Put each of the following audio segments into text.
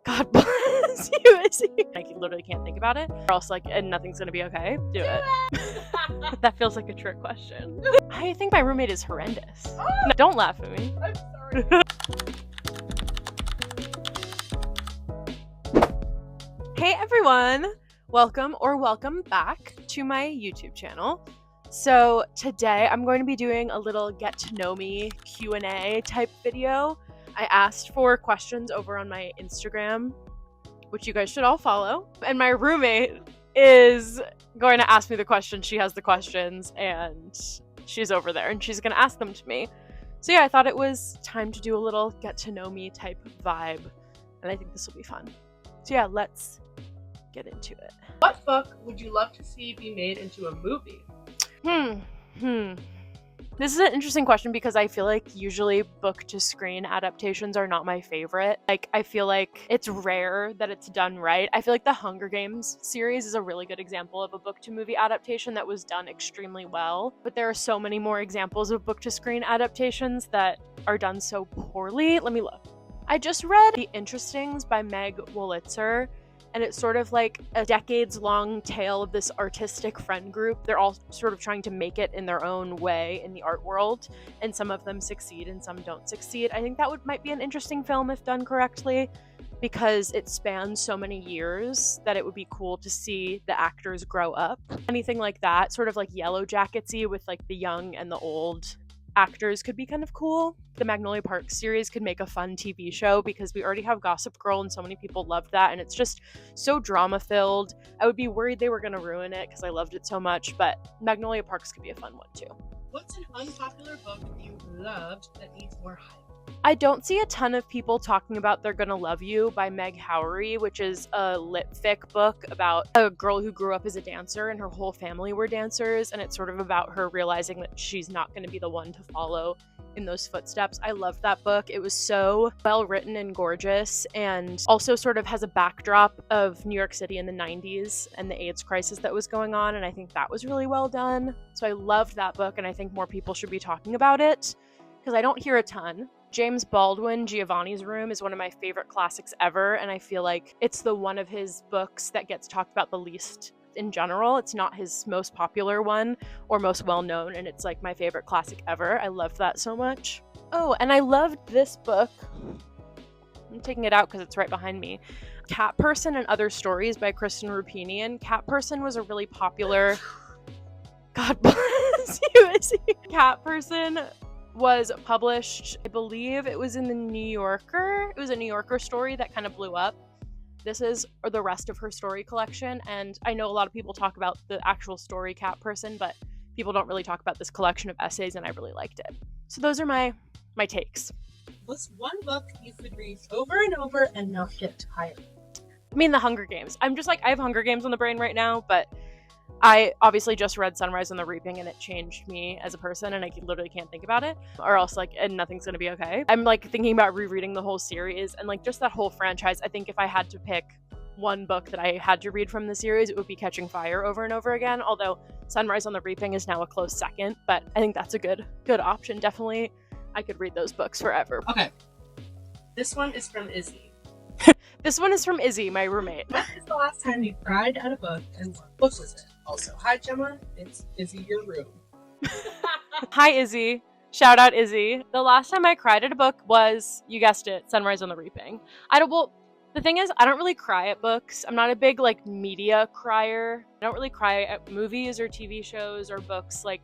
God bless you, Izzy. I literally can't think about it. Or else, like, and nothing's gonna be okay. Do it. That feels like a trick question. I think my roommate is horrendous. No, don't laugh at me. I'm sorry. Hey everyone! Welcome or welcome back to my YouTube channel. So today I'm going to be doing a little get to know me Q&A type video. I asked for questions over on my Instagram, which you guys should all follow. And my roommate is going to ask me the questions. She has the questions and she's over there and she's going to ask them to me. So yeah, I thought it was time to do a little get to know me type vibe. And I think this will be fun. So yeah, let's get into it. What book would you love to see be made into a movie? This is an interesting question because I feel like usually book to screen adaptations are not my favorite. Like, I feel like it's rare that it's done right. I feel like the Hunger Games series is a really good example of a book to movie adaptation that was done extremely well. But there are so many more examples of book to screen adaptations that are done so poorly. Let me look. I just read The Interestings by Meg Wolitzer. And it's sort of like a decades-long tale of this artistic friend group. They're all sort of trying to make it in their own way in the art world, and some of them succeed and some don't succeed. I think that might be an interesting film if done correctly, because it spans so many years that it would be cool to see the actors grow up. Anything like that, sort of like Yellow Jackets-y with like the young and the old actors could be kind of cool. The Magnolia Park series could make a fun TV show because we already have Gossip Girl and so many people loved that, and it's just so drama filled. I would be worried they were going to ruin it because I loved it so much, but Magnolia Parks could be a fun one too. What's an unpopular book you loved that needs more hype? I don't see a ton of people talking about They're Gonna Love You by Meg Howry, which is a lit fic book about a girl who grew up as a dancer and her whole family were dancers, and it's sort of about her realizing that she's not going to be the one to follow in those footsteps. I loved that book. It was so well written and gorgeous, and also sort of has a backdrop of New York City in the 90s and the AIDS crisis that was going on, and I think that was really well done. So I loved that book, and I think more people should be talking about it because I don't hear a ton. James Baldwin, Giovanni's Room, is one of my favorite classics ever, and I feel like it's the one of his books that gets talked about the least in general. It's not his most popular one or most well-known, and it's like my favorite classic ever. I loved that so much. Oh, and I loved this book. I'm taking it out because it's right behind me. Cat Person and Other Stories by Kristen Rupinian. Cat Person was a really popular... God bless you, Izzy. Cat Person was published, I believe it was in the New Yorker. It was a New Yorker story that kind of blew up. This is the rest of her story collection, and I know a lot of people talk about the actual story Cat Person, but people don't really talk about this collection of essays, and I really liked it. So those are my takes. What's one book you could read over and over and not get tired? I mean, The Hunger Games. I'm just like, I have Hunger Games on the brain right now, but I obviously just read Sunrise on the Reaping and it changed me as a person, and I literally can't think about it, or else like, and nothing's gonna be okay. I'm like thinking about rereading the whole series and like just that whole franchise. I think if I had to pick one book that I had to read from the series, it would be Catching Fire over and over again, although Sunrise on the Reaping is now a close second, but I think that's a good option. Definitely, I could read those books forever. Okay. This one is from Izzy. This one is from Izzy, my roommate. When is the last time you cried at a book, and what book was it? Also, hi Gemma, it's Izzy your room. Hi Izzy. Shout out Izzy. The last time I cried at a book was, you guessed it, Sunrise on the Reaping. The thing is, I don't really cry at books. I'm not a big like media crier. I don't really cry at movies or TV shows or books. Like,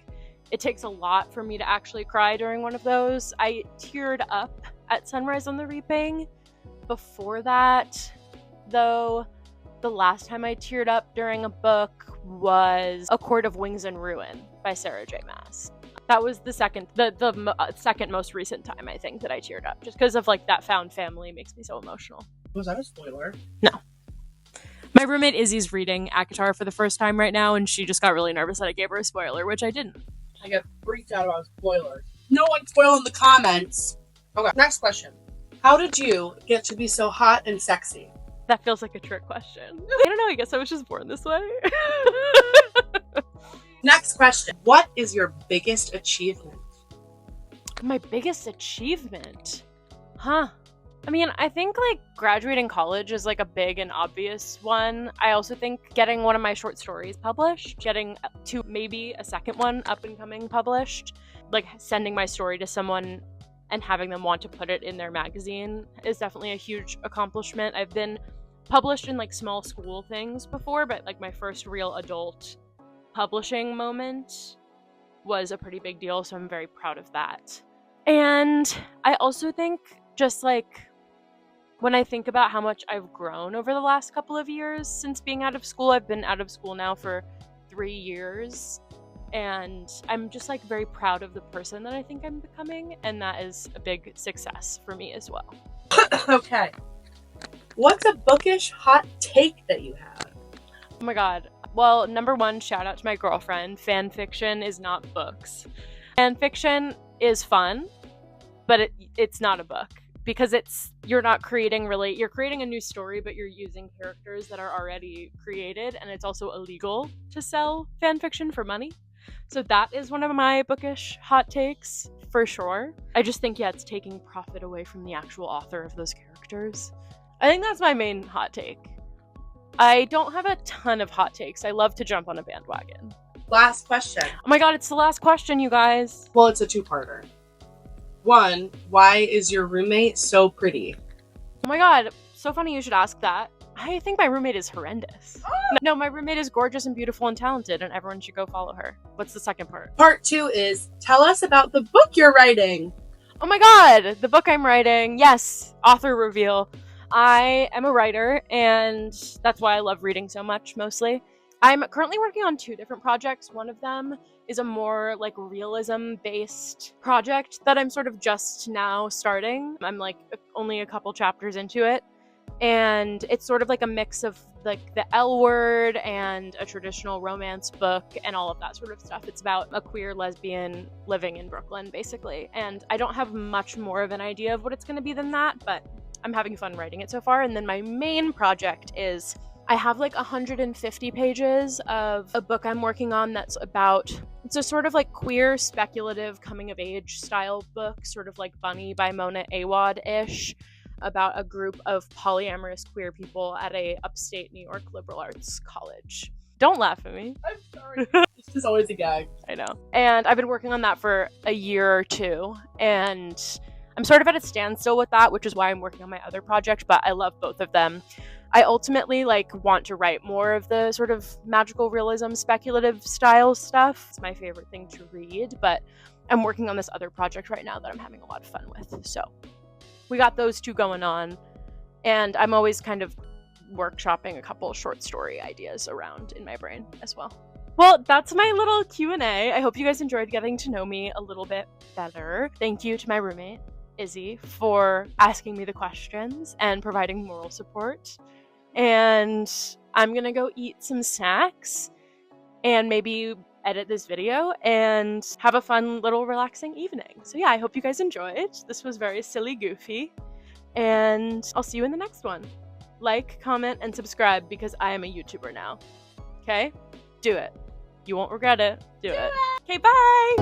it takes a lot for me to actually cry during one of those. I teared up at Sunrise on the Reaping. Before that, though, the last time I teared up during a book was A Court of Wings and Ruin by Sarah J. Maas. That was the second most recent time I think that I teared up, just because of like that found family makes me so emotional. Was that a spoiler? No. My roommate Izzy's reading ACOTAR for the first time right now, and she just got really nervous that I gave her a spoiler, which I didn't. I got freaked out about spoilers. No one spoil in the comments. Okay, next question. How did you get to be so hot and sexy? That feels like a trick question. I don't know, I guess I was just born this way. Next question. What is your biggest achievement? My biggest achievement? Huh. I mean, I think like graduating college is like a big and obvious one. I also think getting one of my short stories published, getting to maybe a second one up and coming published, like sending my story to someone and having them want to put it in their magazine is definitely a huge accomplishment. I've been published in like small school things before, but like my first real adult publishing moment was a pretty big deal, so I'm very proud of that. And I also think just like when I think about how much I've grown over the last couple of years since being out of school, I've been out of school now for 3 years, and I'm just like very proud of the person that I think I'm becoming, and that is a big success for me as well. Okay. What's a bookish hot take that you have? Oh my god. Well, number one, shout out to my girlfriend. Fan fiction is not books. Fan fiction is fun, but it's not a book. Because you're not creating you're creating a new story, but you're using characters that are already created, and it's also illegal to sell fan fiction for money. So that is one of my bookish hot takes, for sure. I just think, yeah, it's taking profit away from the actual author of those characters. I think that's my main hot take. I don't have a ton of hot takes. I love to jump on a bandwagon. Last question. Oh my god, it's the last question, you guys. Well, it's a two-parter. 1, why is your roommate so pretty? Oh my god, so funny you should ask that. I think my roommate is horrendous. No, my roommate is gorgeous and beautiful and talented, and everyone should go follow her. What's the second part? Part 2 is, tell us about the book you're writing. Oh my god, the book I'm writing. Yes, author reveal. I am a writer, and that's why I love reading so much, mostly. I'm currently working on 2 different projects. One of them is a more like realism-based project that I'm sort of just now starting. I'm like only a couple chapters into it. And it's sort of like a mix of like the L word and a traditional romance book and all of that sort of stuff. It's about a queer lesbian living in Brooklyn, basically. And I don't have much more of an idea of what it's going to be than that, but I'm having fun writing it so far. And then my main project is I have like 150 pages of a book I'm working on that's about, it's a sort of like queer speculative coming of age style book, sort of like Bunny by Mona Awad-ish, about a group of polyamorous queer people at a upstate New York liberal arts college. Don't laugh at me. I'm sorry. It's just always a gag. I know. And I've been working on that for a year or two, and I'm sort of at a standstill with that, which is why I'm working on my other project, but I love both of them. I ultimately want to write more of the sort of magical realism, speculative style stuff. It's my favorite thing to read, but I'm working on this other project right now that I'm having a lot of fun with. So we got those 2 going on, and I'm always kind of workshopping a couple short story ideas around in my brain as well. Well, that's my little Q&A. I hope you guys enjoyed getting to know me a little bit better. Thank you to my roommate, Izzy, for asking me the questions and providing moral support. And I'm gonna go eat some snacks and maybe edit this video and have a fun little relaxing evening. So yeah, I hope you guys enjoyed. This was very silly goofy, and I'll see you in the next one. Like, comment, and subscribe because I am a YouTuber now. Okay? Do it. You won't regret it. Do it. Okay, bye!